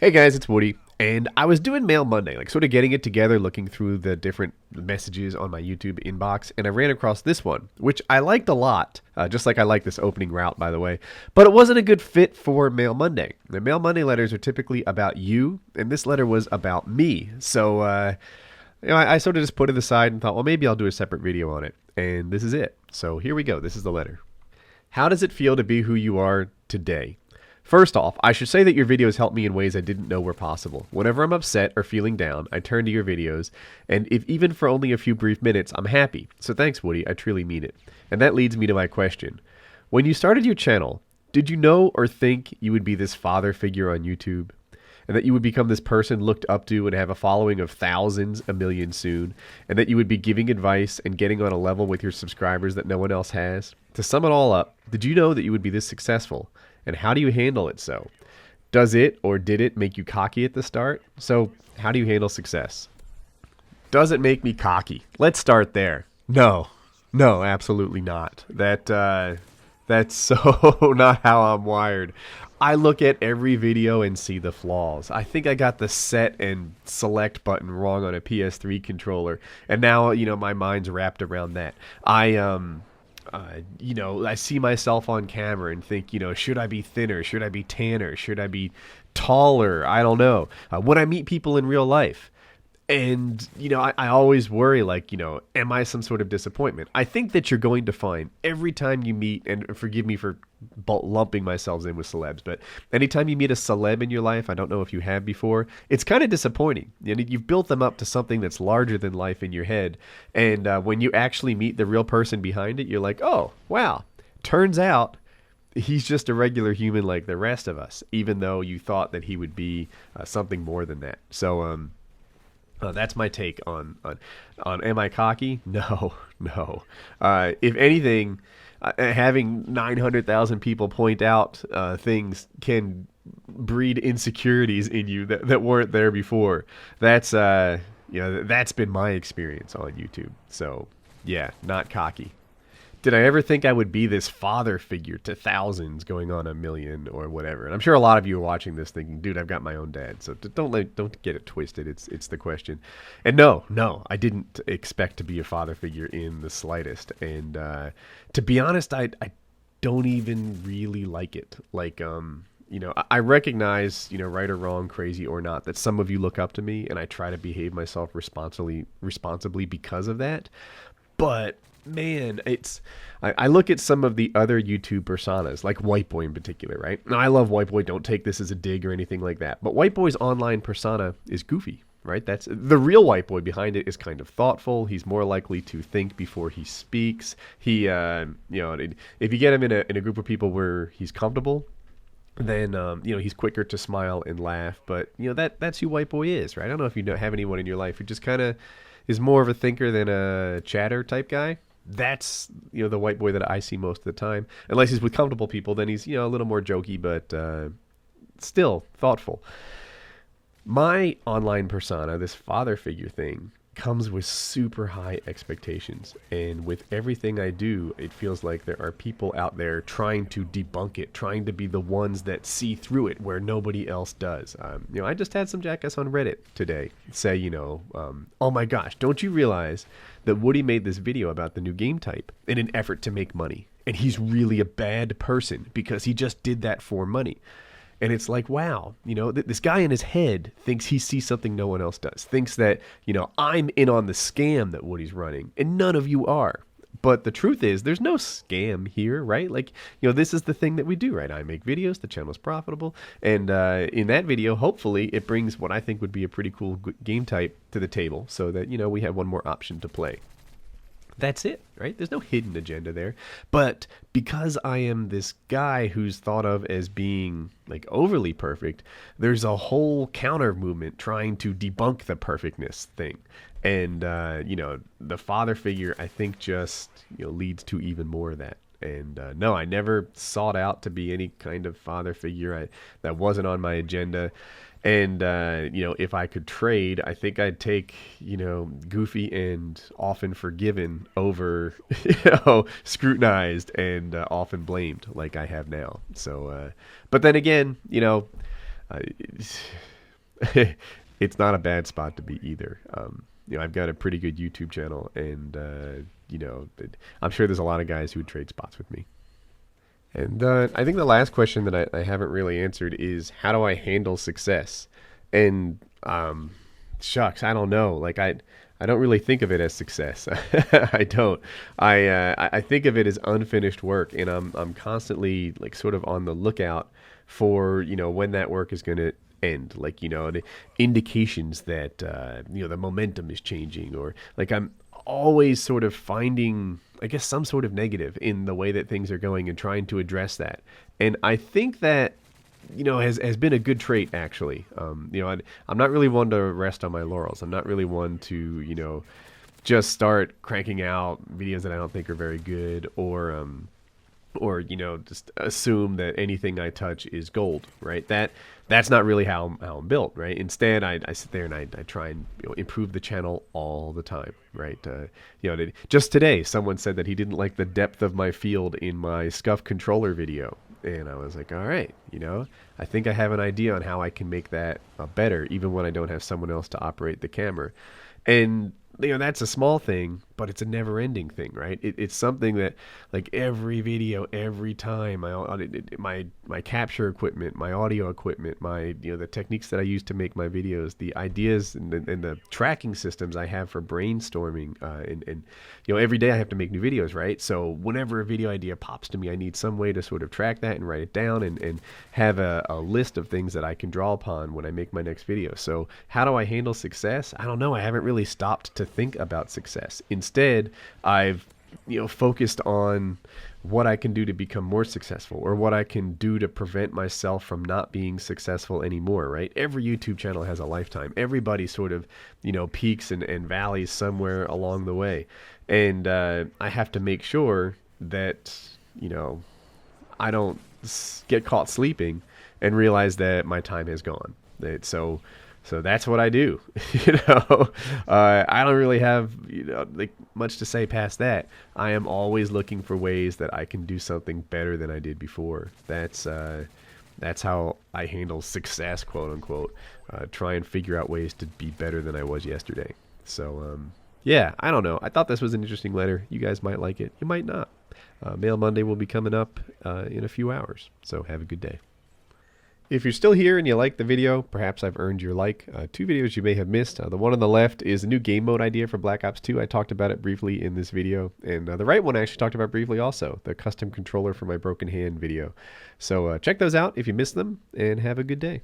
Hey guys, it's Woody, and I was doing Mail Monday, like sort of getting it together, looking through the different messages on my YouTube inbox, and I ran across this one, which I liked a lot, just like I like this opening route, by the way, but it wasn't a good fit for Mail Monday. The Mail Monday letters are typically about you, and this letter was about me, so I sort of just put it aside and thought, well, maybe I'll do a separate video on it, and this is it. So here we go. This is the letter. How does it feel to be who you are today? First off, I should say that your videos help me in ways I didn't know were possible. Whenever I'm upset or feeling down, I turn to your videos, and if even for only a few brief minutes, I'm happy. So thanks, Woody, I truly mean it. And that leads me to my question. When you started your channel, did you know or think you would be this father figure on YouTube? And that you would become this person looked up to and have a following of thousands, a million soon, and that you would be giving advice and getting on a level with your subscribers that no one else has? To sum it all up, did you know that you would be this successful? And how do you handle it so? Does it or did it make you cocky at the start? So how do you handle success? Does it make me cocky? Let's start there. No, absolutely not. That's so not how I'm wired. I look at every video and see the flaws. I think I got the set and select button wrong on a PS3 controller, and now my mind's wrapped around that. I see myself on camera and think, should I be thinner? Should I be tanner? Should I be taller? I don't know. When I meet people in real life, and, I always worry, am I some sort of disappointment? I think that you're going to find every time you meet, and forgive me for lumping myself in with celebs, but anytime you meet a celeb in your life, I don't know if you have before, it's kind of disappointing. You've built them up to something that's larger than life in your head, and when you actually meet the real person behind it, you're like, oh, wow, turns out he's just a regular human like the rest of us, even though you thought that he would be something more than that. So, that's my take on am I cocky? No. If anything, having 900,000 people point out things can breed insecurities in you that weren't there before. That's that's been my experience on YouTube. So yeah, not cocky. Did I ever think I would be this father figure to thousands going on a million or whatever? And I'm sure a lot of you are watching this thinking, dude, I've got my own dad. So don't get it twisted. It's the question. And no, I didn't expect to be a father figure in the slightest. And to be honest, I don't even really like it. I recognize, right or wrong, crazy or not, that some of you look up to me, and I try to behave myself responsibly because of that. But man, I look at some of the other YouTube personas, like White Boy in particular, right? Now, I love White Boy. Don't take this as a dig or anything like that. But White Boy's online persona is goofy, right? That's the real White Boy behind it is kind of thoughtful. He's more likely to think before he speaks. He, if you get him in a group of people where he's comfortable, then he's quicker to smile and laugh. But that's who White Boy is, right? I don't know if you have anyone in your life who just kind of is more of a thinker than a chatter type guy. That's the White Boy that I see most of the time. Unless he's with comfortable people, then he's a little more jokey, but still thoughtful. My online persona, this father figure thing, comes with super high expectations, and with everything I do, it feels like there are people out there trying to debunk it, trying to be the ones that see through it where nobody else does. I just had some jackass on Reddit today say, oh my gosh, don't you realize that Woody made this video about the new game type in an effort to make money, and he's really a bad person because he just did that for money. And it's like, wow, this guy in his head thinks he sees something no one else does, thinks that, I'm in on the scam that Woody's running, and none of you are. But the truth is, there's no scam here, right? This is the thing that we do, right? I make videos, the channel is profitable, and in that video, hopefully, it brings what I think would be a pretty cool game type to the table so that, we have one more option to play. That's it, right? There's no hidden agenda there. But because I am this guy who's thought of as being overly perfect, there's a whole counter movement trying to debunk the perfectness thing. And, the father figure, I think, just leads to even more of that. And no, I never sought out to be any kind of father figure. That wasn't on my agenda. And, if I could trade, I think I'd take, goofy and often forgiven over, scrutinized and often blamed like I have now. So, but then again, it's, it's not a bad spot to be either. I've got a pretty good YouTube channel, and I'm sure there's a lot of guys who would trade spots with me. And I think the last question that I haven't really answered is, how do I handle success? And shucks, I don't know. Like I don't really think of it as success. I don't. I think of it as unfinished work, and I'm constantly like sort of on the lookout for when that work is going to end. Like the indications that the momentum is changing, or like I'm always sort of finding, I guess, some sort of negative in the way that things are going and trying to address that. And I think that has been a good trait, actually. I'm not really one to rest on my laurels. I'm not really one to just start cranking out videos that I don't think are very good, or just assume that anything I touch is gold, right? That's not really how I'm built, right? Instead, I sit there and I try and improve the channel all the time, right? Just today, someone said that he didn't like the depth of my field in my scuff controller video, and I was like, all right, I think I have an idea on how I can make that better, even when I don't have someone else to operate the camera. And that's a small thing, but it's a never-ending thing, right? It's something that, like, every video, every time, my capture equipment, my audio equipment, my the techniques that I use to make my videos, the ideas and the tracking systems I have for brainstorming, and every day I have to make new videos, right? So whenever a video idea pops to me, I need some way to sort of track that and write it down and have a list of things that I can draw upon when I make my next video. So how do I handle success? I don't know. I haven't really stopped to think about success. Instead, I've focused on what I can do to become more successful, or what I can do to prevent myself from not being successful anymore, right? Every YouTube channel has a lifetime. Everybody sort of peaks and valleys somewhere along the way, and I have to make sure that I don't get caught sleeping and realize that my time has gone. So that's what I do. I don't really have like much to say past that. I am always looking for ways that I can do something better than I did before. That's how I handle success, quote unquote. Try and figure out ways to be better than I was yesterday. So yeah, I don't know. I thought this was an interesting letter. You guys might like it. You might not. Mail Monday will be coming up in a few hours. So have a good day. If you're still here and you like the video, perhaps I've earned your like. Two videos you may have missed. The one on the left is a new game mode idea for Black Ops 2. I talked about it briefly in this video. And the right one I actually talked about briefly also, the custom controller for my broken hand video. So check those out if you missed them, and have a good day.